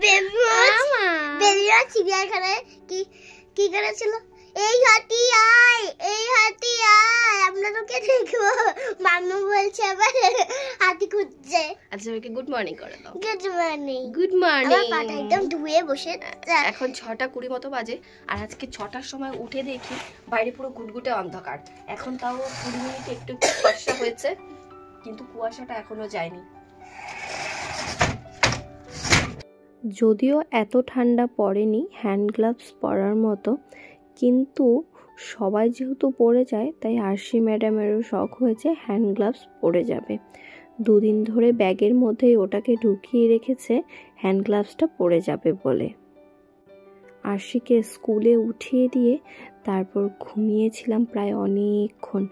বেবিরা চিড়িয়াখানায় কি কি করেছিল? এই হাতি আয়, এই হাতি আয়, আমরা তোকে দেখবো। মাম্মু বলছে আবার হাতি খুঁজছে। আচ্ছা ওকে গুড মর্নিং করে দাও। Good morning. Good morning. আমার পাটা একদম ধুয়ে বসে। এখন 6:20 মতো বাজে, আর আজকে 6টার সময় উঠে দেখি বাইরে পুরো গুটগুটে অন্ধকার। এখন তাও 20 মিনিট একটু একটু কুয়াশা হয়েছে, কিন্তু কুয়াশাটা এখনো যায়নি। যদিও এত ঠান্ডা পড়েনি হ্যান্ড গ্লাভস পরার মতো, কিন্তু সবাই যেহেতু পরে যায় তাই আরশি ম্যাডামেরও শখ হয়েছে হ্যান্ড গ্লাভস পরে যাবে। 2 দিন ধরে ব্যাগের মধ্যেই ওটাকে ঢুকিয়ে রেখেছে হ্যান্ড গ্লাভসটা পরে যাবে বলে। আরশিকে স্কুলে উঠিয়ে দিয়ে তারপর ঘুমিয়েছিলাম প্রায় অনেকক্ষণ।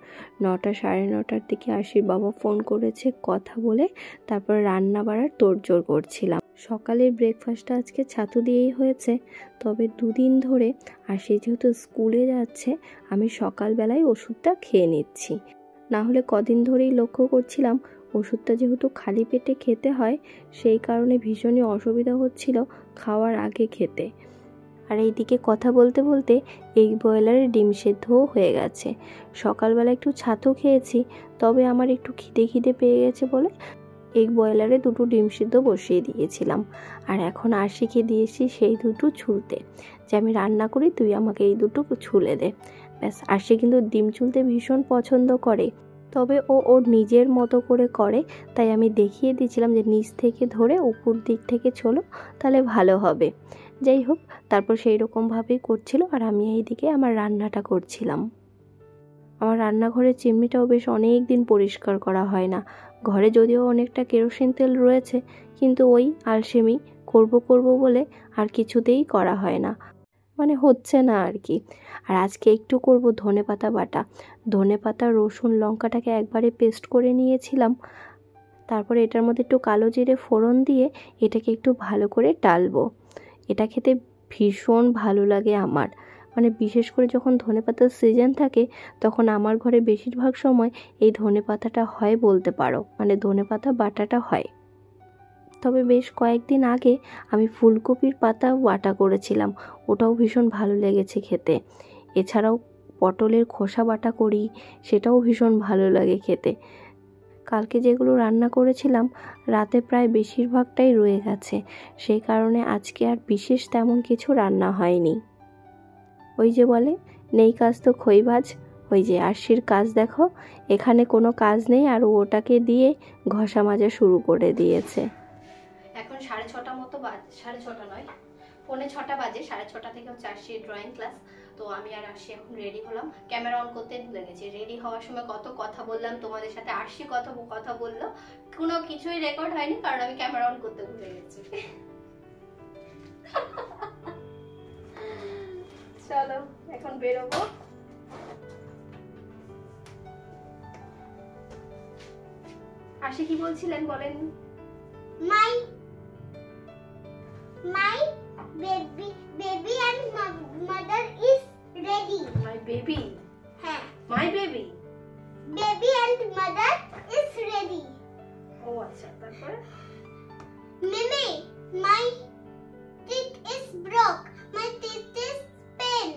9টা সাড়ে 9টার দিকে আরশির বাবা ফোন করেছে, কথা বলে তারপর রান্না বাড়ার তোড়জোড় করছিলাম। সকালের ব্রেকফাস্টটা আজকে ছাতু দিয়েই হয়েছে, তবে 2 দিন ধরে আরশি যেহেতু স্কুলে যাচ্ছে আমি সকালবেলায় ওষুধটা খেয়ে নিচ্ছি। না হলে কদিন ধরেই লক্ষ্য করছিলাম ওষুধটা যেহেতু খালি পেটে খেতে হয়, সেই কারণে ভীষণই অসুবিধা হচ্ছিল খাওয়ার আগে খেতে। আর এইদিকে কথা বলতে বলতে এগ বয়লারের ডিম সেদ্ধও হয়ে গেছে। সকালবেলা একটু ছাতু খেয়েছি, তবে আমার একটু খিদে পেয়ে গেছে বলে এগ বয়লারে 2টো ডিম সিদ্ধ বসিয়ে দিয়েছিলাম। আর এখন আরশিকে দিয়েছি সেই 2টো ছুলতে, যে আমি রান্না করি তুই আমাকে এই 2টো ছুলে দে। ব্যাস, আরশি কিন্তু ডিম ছুলতে ভীষণ পছন্দ করে, তবে ও ওর নিজের মতো করে, তাই আমি দেখিয়ে দিয়েছিলাম যে নিচ থেকে ধরে উপর দিক থেকে ছোলো, তাহলে ভালো হবে। যাই হোক, তারপর সেই রকমভাবেই করছিল, আর আমি এইদিকে আমার রান্নাটা করছিলাম। আমার রান্নাঘরের চিমনিটাও বেশ অনেক দিন পরিষ্কার করা হয় না। ঘরে যদিও অনেকটা কেরোসিন তেল রয়েছে, কিন্তু ওই আলসেমি করব বলে আর কিছুতেই করা হয় না, মানে হচ্ছে না আর কি। আর আজকে একটু করব ধনেপাতা বাটা। ধনেপাতা, রসুন, লঙ্কাটাকে একবারে পেস্ট করে নিয়েছিলাম। তারপরে এটার মধ্যে একটু কালো জিরে ফোড়ন দিয়ে এটাকে একটু ভালো করে ডালবো। এটা খেতে ভীষণ ভালো লাগে আমার, মানে বিশেষ করে যখন ধনেপাতার সিজন থাকে তখন আমার ঘরে বেশিরভাগ সময় এই ধনেপাতাটা হয় বলতে পারো, মানে ধনেপাতা বাটাটা হয়। তবে বেশ কয়েকদিন আগে আমি ফুলকপির পাতা বাটা করেছিলাম, ওটাও ভীষণ ভালো লেগেছে খেতে। এছাড়াও পটলের খোসা বাটা করি, সেটাও ভীষণ ভালো লাগে খেতে। কালকে যেগুলো রান্না করেছিলাম রাতে প্রায় বেশিরভাগটাই রয়ে গেছে, সেই কারণে আজকে আর বিশেষ তেমন কিছু রান্না হয়নি। ওই যে বলে নেই কাজ তো খই ভাজ, ওই যে আরশির কাজ দেখো, এখানে কোনো কাজ নেই আর ওটাকে দিয়ে ঘষা মাজা শুরু করে দিয়েছে। এখন 6:30 মতো বাজে, 6:30 নয় 6:45 বাজে। 6:30 থেকে হচ্ছে আরশির ড্রয়িং ক্লাস। তো আমি আর আরশি এখন রেডি হলাম, ক্যামেরা অন করতে ভুলে গেছি। রেডি হওয়ার সময় কত কথা বললাম তোমাদের সাথে, আরশি কথা বললো, কোনো কিছুই রেকর্ড হয়নি কারণ আমি ক্যামেরা অন করতে ভুলে গেছি। চলো এখন বেরোবো। আরশি কি বলছিলেন বলেন? মাই baby and mother is ready. My baby. হ্যাঁ, My baby. baby and mother is ready. ও আচ্ছা, তারপর Mimi, my teeth is broke. My teeth is pen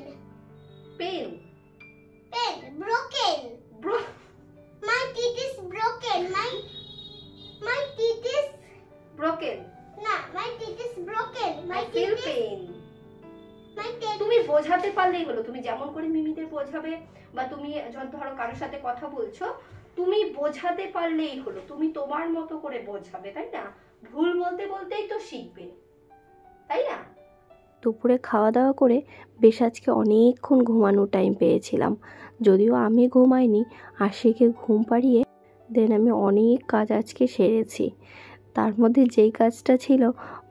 broken. My teeth is broken. My teeth is broken. না, my teeth is broken. I feel pain. তুমি বোঝাতে পারলেই হলো, তুমি যেমন করে মিমিদের বোঝাবে বা তুমি ধরো কারোর সাথে কথা বলছো, তুমি বোঝাতে পারলেই হলো, তুমি তোমার মতো করে বোঝাবে, তাই না? ভুল বলতেই তো শিখবে, তাই না? দুপুরে খাওয়া দাওয়া করে বেশ আজকে অনেকক্ষণ ঘুমানোর টাইম পেয়েছিলাম। যদিও আমি ঘুমাইনি, আশিকে ঘুম পাড়িয়ে দেন আমি অনেক কাজ আজকে সেরেছি। তার মধ্যে যেই কাজটা ছিল,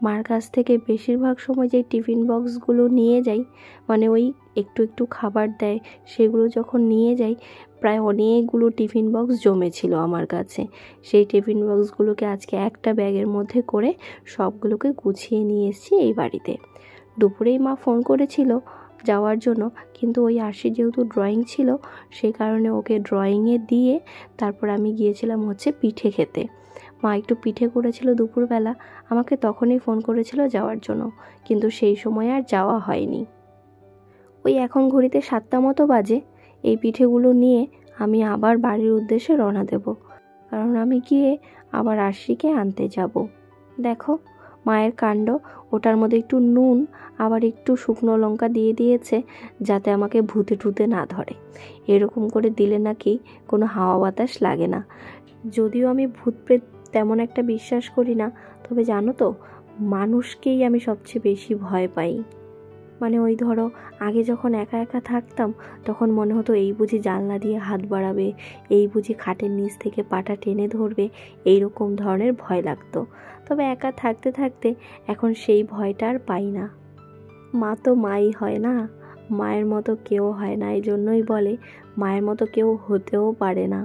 মার কাছ থেকে বেশিরভাগ সময় যে টিফিন বক্সগুলো নিয়ে যাই, মানে ওই একটু খাবার দেয়, সেগুলো যখন নিয়ে যাই প্রায় অনেকগুলো টিফিন বক্স জমেছিল আমার কাছে। সেই টিফিন বক্সগুলোকে আজকে একটা ব্যাগের মধ্যে করে সবগুলোকে গুছিয়ে নিয়ে এসেছি এই বাড়িতে। দুপুরেই মা ফোন করেছিল যাওয়ার জন্য, কিন্তু ওই আরশির যেহেতু ড্রয়িং ছিল সেই কারণে ওকে ড্রয়িংয়ে দিয়ে তারপর আমি গিয়েছিলাম হচ্ছে পিঠে খেতে। মা একটু পিঠে করেছিল দুপুরবেলা, আমাকে তখনই ফোন করেছিল যাওয়ার জন্য, কিন্তু সেই সময় আর যাওয়া হয়নি। ওই এখন ঘড়িতে 7টা মতো বাজে। এই পিঠেগুলো নিয়ে আমি আবার বাড়ির উদ্দেশ্যে রওনা দেব, কারণ আমি গিয়ে আবার আরশিকে আনতে যাব। দেখো মায়ের কাণ্ড, ওটার মধ্যে একটু নুন আবার একটু শুকনো লঙ্কা দিয়ে দিয়েছে যাতে আমাকে ভূতে টুতে না ধরে। এরকম করে দিলে নাকি কোনো হাওয়া বাতাস লাগে না। যদিও আমি ভূত প্রেত তেমন একটা বিশ্বাস করি না, তবে জানো তো, মানুষকেই আমি সবচেয়ে বেশি ভয় পাই। মানে ওই ধরো আগে যখন একা একা থাকতাম তখন মনে হতো এই বুঝি জানলা দিয়ে হাত বাড়াবে, এই বুঝি খাটের নিচ থেকে পাটা টেনে ধরবে, এইরকম ধরনের ভয় লাগতো। তবে একা থাকতে থাকতে এখন সেই ভয়টা আর পাই না। মা তো মাই হয় না, মায়ের মতো কেউ হয় না, এই জন্যই বলে মায়ের মতো কেউ হতেও পারে না।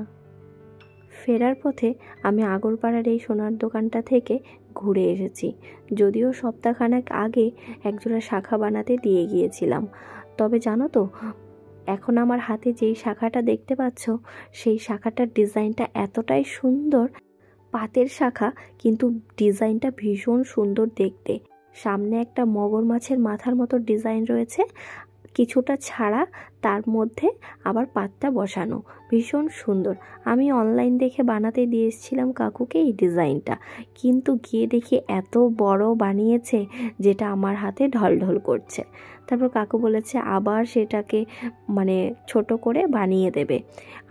ফেরার পথে আমি আগরপাড়ার এই সোনার দোকানটা থেকে ঘুরে এসেছি। যদিও সপ্তাহখানেক আগে একজোড়া শাখা বানাতে দিয়ে গিয়েছিলাম, তবে জানো তো, এখন আমার হাতে যেই শাখাটা দেখতে পাচ্ছ সেই শাখাটার ডিজাইনটা এতটাই সুন্দর। পাতের শাখা, কিন্তু ডিজাইনটা ভীষণ সুন্দর দেখতে। সামনে একটা মগর মাছের মাথার মতো ডিজাইন রয়েছে, কিছুটা ছাড়া, তার মধ্যে আবার পাতটা বসানো, ভীষণ সুন্দর। আমি অনলাইন দেখে বানাতে দিয়ে এসেছিলাম কাকুকে এই ডিজাইনটা, কিন্তু গিয়ে দেখি এত বড় বানিয়েছে যেটা আমার হাতে ঢলঢল করছে। তারপর কাকু বলেছে আবার সেটাকে মানে ছোট করে বানিয়ে দেবে।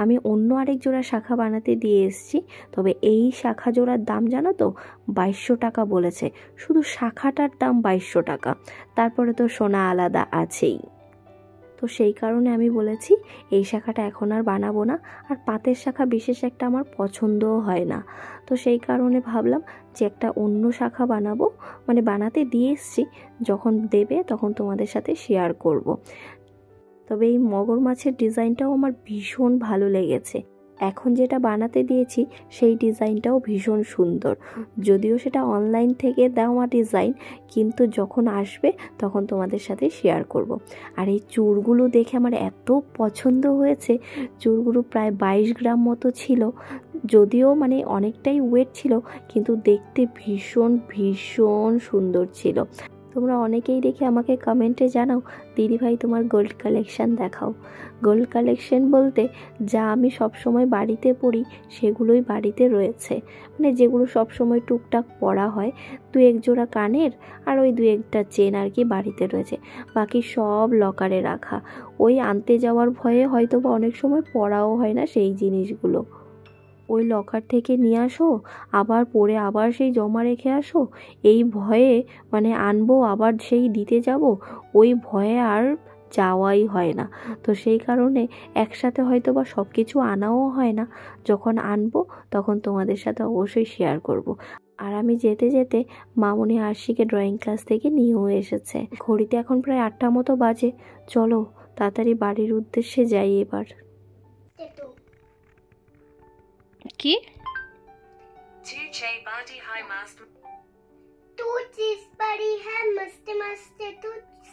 আমি অন্য আরেক জোড়া শাখা বানাতে দিয়ে এসেছি, তবে এই শাখা জোড়ার দাম জানো তো 2200 টাকা বলেছে। শুধু শাখাটার দাম 2200 টাকা, তারপরে তো সোনা আলাদা আছেই। তো সেই কারণে আমি বলেছি এই শাখাটা এখন আর বানাবো না। আর পাতের শাখা বিশেষ একটা আমার পছন্দও হয় না, তো সেই কারণে ভাবলাম যে একটা অন্য শাখা বানাবো, মানে বানাতে দিয়ে এসছি, যখন দেবে তখন তোমাদের সাথে শেয়ার করব। তবে এই মগর মাছের ডিজাইনটাও আমার ভীষণ ভালো লেগেছে। এখন যেটা বানাতে দিয়েছি সেই ডিজাইনটাও ভীষণ সুন্দর, যদিও সেটা অনলাইন থেকে দেওয়া ডিজাইন, কিন্তু যখন আসবে তখন তোমাদের সাথে শেয়ার করব। আর এই চূড়গুলো দেখে আমার এত পছন্দ হয়েছে। চূড়গুলো প্রায় 22 গ্রাম মতো ছিল, যদিও মানে অনেকটাই ওয়েট ছিল, কিন্তু দেখতে ভীষণ ভীষণ সুন্দর ছিল। তোমরা অনেকেই দেখে আমাকে কমেন্টে জানাও, দিদিভাই তোমার গোল্ড কালেকশান দেখাও। গোল্ড কালেকশন বলতে যা আমি সবসময় বাড়িতে পরি সেগুলোই বাড়িতে রয়েছে, মানে যেগুলো সবসময় টুকটাক পরা হয়, 2-1 জোড়া কানের আর ওই 2-1টা চেন আর কি বাড়িতে রয়েছে, বাকি সব লকারে রাখা। ওই আনতে যাওয়ার ভয়ে হয়তো বা অনেক সময় পরাও হয় না সেই জিনিসগুলো। ওই লকার থেকে নিয়ে আসো, আবার পরে আবার সেই জমা রেখে আসো, এই ভয়ে মানে আনবো আবার সেই দিতে যাব, ওই ভয়ে আর যাওয়াই হয় না। তো সেই কারণে একসাথে হয়তো বা সব কিছু আনাও হয় না। যখন আনবো তখন তোমাদের সাথে অবশ্যই শেয়ার করব। আর আমি যেতে যেতে মামনি আরশিকে ড্রয়িং ক্লাস থেকে নিয়েও এসেছে। ঘড়িতে এখন প্রায় 8টা মতো বাজে। চলো তাড়াতাড়ি বাড়ির উদ্দেশ্যে যাই এবার। কি तू चीज पड़ी है मस्त मस्त तू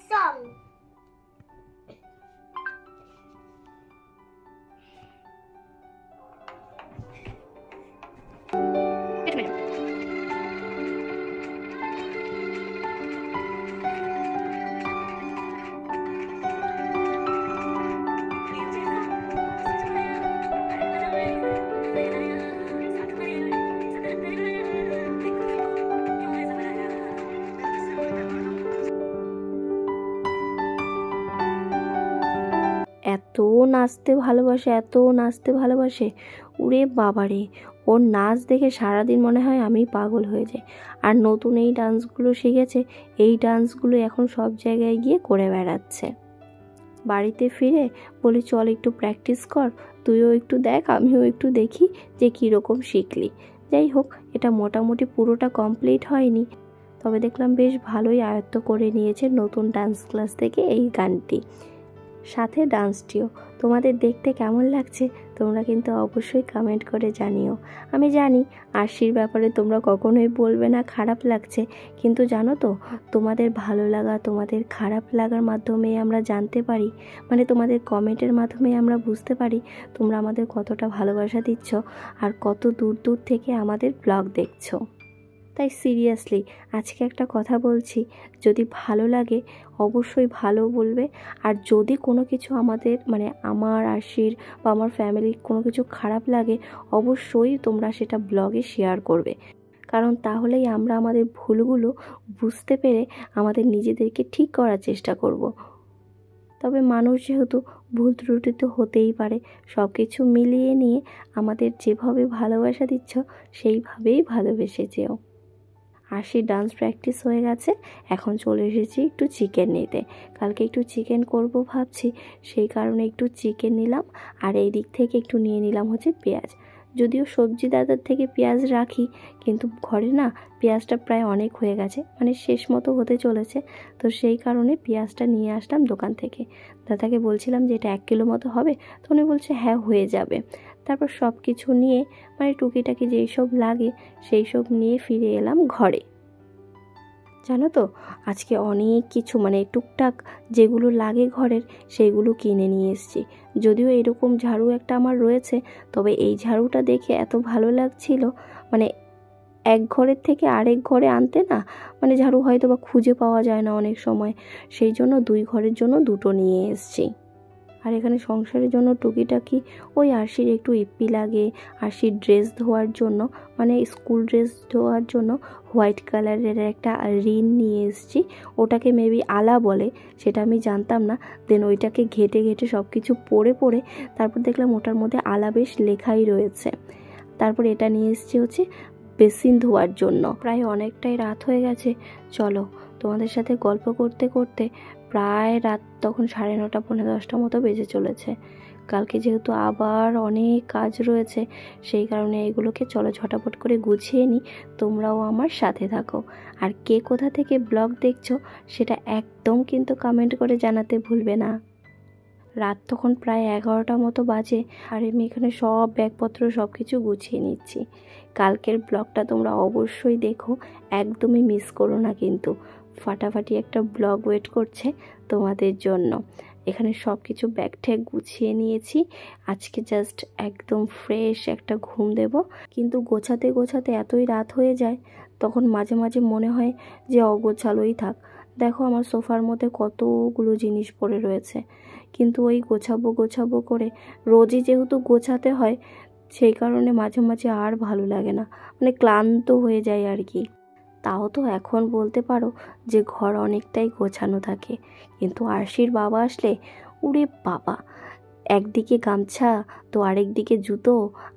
सॉन्ग। এত নাচতে ভালোবাসে, এত নাচতে ভালোবাসে, উরে বাবারে, ওর নাচ দেখে সারাদিন মনে হয় আমি পাগল হয়ে যাই। আর নতুন এই ডান্সগুলো শিখেছে, এই ডান্সগুলো এখন সব জায়গায় গিয়ে করে বেড়াচ্ছে। বাড়িতে ফিরে বলি চল একটু প্র্যাকটিস কর, তুইও একটু দেখ আমিও একটু দেখি যে কীরকম শিখলি। যাই হোক, এটা মোটামুটি পুরোটা কমপ্লিট হয়নি, তবে দেখলাম বেশ ভালোই আয়ত্ত করে নিয়েছে নতুন ডান্স ক্লাস থেকে এই গানটি। সাথে ডান্সটিও। তোমাদের দেখতে কেমন লাগছে তোমরা কিন্তু অবশ্যই কমেন্ট করে জানিও। আমি জানি আরশির ব্যাপারে তোমরা কখনোই বলবে না খারাপ লাগছে, কিন্তু জানো তো তোমাদের ভালো লাগা, তোমাদের খারাপ লাগার মাধ্যমে আমরা জানতে পারি, মানে তোমাদের কমেন্টের মাধ্যমে আমরা বুঝতে পারি তোমরা আমাদের কতটা ভালোবাসা দিচ্ছ আর কত দূর দূর থেকে আমাদের ব্লগ দেখছো। তাই সিরিয়াসলি আজকে একটা কথা বলছি, যদি ভালো লাগে অবশ্যই ভালো বলবে, আর যদি কোনো কিছু আমাদের মানে আমার আরশির বা আমার ফ্যামিলির কোনো কিছু খারাপ লাগে অবশ্যই তোমরা সেটা ব্লগে শেয়ার করবে, কারণ তাহলেই আমরা আমাদের ভুলগুলো বুঝতে পেরে আমাদের নিজেদেরকে ঠিক করার চেষ্টা করব। তবে মানুষ যেহেতু ভুল ত্রুটি তো হতেই পারে, সব কিছু মিলিয়ে নিয়ে আমাদের যেভাবে ভালোবাসা দিচ্ছ সেইভাবেই ভালোবেসে যেও। আরশির ডান্স প্র্যাকটিস হয়ে গেছে, এখন চলে এসেছি একটু চিকেন নিতে। কালকে একটু চিকেন করব ভাবছি, সেই কারণে একটু চিকেন নিলাম, আর এই দিক থেকে একটু নিয়ে নিলাম হচ্ছে পেঁয়াজ। যদিও সবজি দাদার থেকে পেঁয়াজ রাখি, কিন্তু ঘরে না পেঁয়াজটা প্রায় অনেক হয়ে গেছে, মানে শেষ মতো হতে চলেছে, তো সেই কারণে পেঁয়াজটা নিয়ে আসলাম দোকান থেকে। দাদাকে বলছিলাম যে এটা 1 কিলো মতো হবে, তো উনি বলছে হ্যাঁ হয়ে যাবে। তারপর সব কিছু নিয়ে মানে টুকিটাকি যেই সব লাগে সেই সব নিয়ে ফিরে এলাম ঘরে। জানো তো আজকে অনেক কিছু মানে টুকটাক যেগুলো লাগে ঘরের সেইগুলো কিনে নিয়ে এসেছি। যদিও এরকম ঝাড়ু একটা আমার রয়েছে, তবে এই ঝাড়ুটা দেখে এত ভালো লাগছিল, মানে এক ঘরের থেকে আরেক ঘরে আনতে না মানে ঝাড়ু হয়তো বা খুঁজে পাওয়া যায় না অনেক সময়, সেই জন্য 2 ঘরের জন্য 2টো নিয়ে এসেছি। আর এখানে সংসারের জন্য টুকিটাকি ওই আরশির একটু ইপ্পি লাগে, আরশির ড্রেস ধোয়ার জন্য মানে স্কুল ড্রেস ধোয়ার জন্য হোয়াইট কালারের একটা রিন নিয়ে এসেছি, ওটাকে মেবি আলা বলে, সেটা আমি জানতাম না। দেন ওইটাকে ঘেটে ঘেটে সব কিছু পরে তারপর দেখলাম ওটার মধ্যে আলা বেশ লেখাই রয়েছে। তারপর এটা নিয়ে এসেছি হচ্ছে বেসিন ধোয়ার জন্য। প্রায় অনেকটাই রাত হয়ে গেছে, চলো তোমাদের সাথে গল্প করতে করতে প্রায় রাত তখন 9:30 পৌনে 10টা মতো বেজে চলেছে। কালকে যেহেতু আবার অনেক কাজ রয়েছে, সেই কারণে এগুলোকে চলো ঝটাপট করে গুছিয়ে নিই, তোমরাও আমার সাথে থাকো। আর কে কোথা থেকে ব্লগ দেখছো সেটা একদম কিন্তু কমেন্ট করে জানাতে ভুলবে না। রাত তখন প্রায় 11টা মতো বাজে, আর আমি এখানে সব ব্যাগপত্র সব কিছু গুছিয়ে নিচ্ছি। কালকের ব্লগটা তোমরা অবশ্যই দেখো, একদমই মিস করো না কিন্তু। ফাটাফাটি একটা ব্লগ ওয়েট করছে তোমাদের জন্য। এখানে সব কিছু ব্যাগ ট্যাগ গুছিয়ে নিয়েছি, আজকে জাস্ট একদম ফ্রেশ একটা ঘুম দেব। কিন্তু গোছাতে গোছাতে এতই রাত হয়ে যায়, তখন মাঝে মাঝে মনে হয় যে অগোছালোই থাক। দেখো আমার সোফার মধ্যে কতগুলো জিনিস পড়ে রয়েছে, কিন্তু ওই গোছাবো করে রোজই যেহেতু গোছাতে হয়, সেই কারণে মাঝে মাঝে আর ভালো লাগে না, মানে ক্লান্ত হয়ে যায় আর কি। তাও তো এখন বলতে পারো যে ঘর অনেকটাই গোছানো থাকে, কিন্তু আরশির বাবা আসলে উরে বাবা, একদিকে গামছা তো আরেক দিকে জুতো,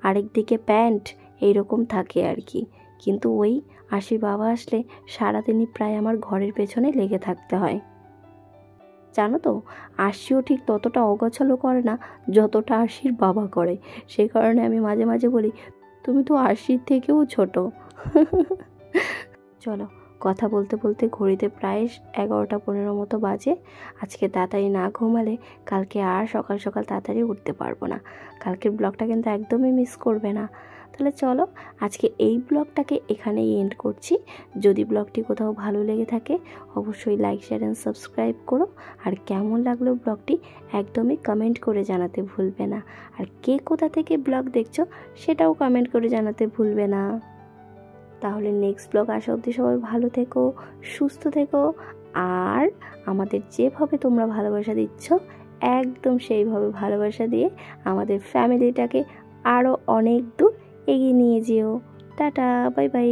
আরেক দিকে প্যান্ট, এইরকম থাকে আর কি। কিন্তু ওই আরশির বাবা আসলে সারাদিনই প্রায় আমার ঘরের পেছনে লেগে থাকতে হয়। জানো তো আরশিও ঠিক ততটা অগোছালো করে না যতটা আরশির বাবা করে, সেই কারণে আমি মাঝে মাঝে বলি তুমি তো আরশির থেকেও ছোট। চলো কথা বলতে বলতে ঘড়িতে প্রায় 11:15 মতো বাজে। আজকে তাড়াতাড়ি না ঘুমালে কালকে আর সকাল সকাল তাড়াতাড়ি উঠতে পারবো না। কালকের ব্লগটা কিন্তু একদমই মিস করবে না। তাহলে চলো আজকে এই ব্লগটাকে এখানেই এন্ড করছি। যদি ব্লগটি কোথাও ভালো লেগে থাকে অবশ্যই লাইক শেয়ার অ্যান্ড সাবস্ক্রাইব করো, আর কেমন লাগলো ব্লগটি একদমই কমেন্ট করে জানাতে ভুলবে না। আর কে কোথা থেকে ব্লগ দেখছো সেটাও কমেন্ট করে জানাতে ভুলবে না। তাহলে নেক্সট ব্লগ আসা অবধি সবাই ভালো থেকো, সুস্থ থেকো, আর আমাদের যেভাবে তোমরা ভালোবাসা দিচ্ছ একদম সেইভাবে ভালোবাসা দিয়ে আমাদের ফ্যামিলিটাকে আরও অনেক দূর এগিয়ে নিয়ে যেও। Tata, bye bye.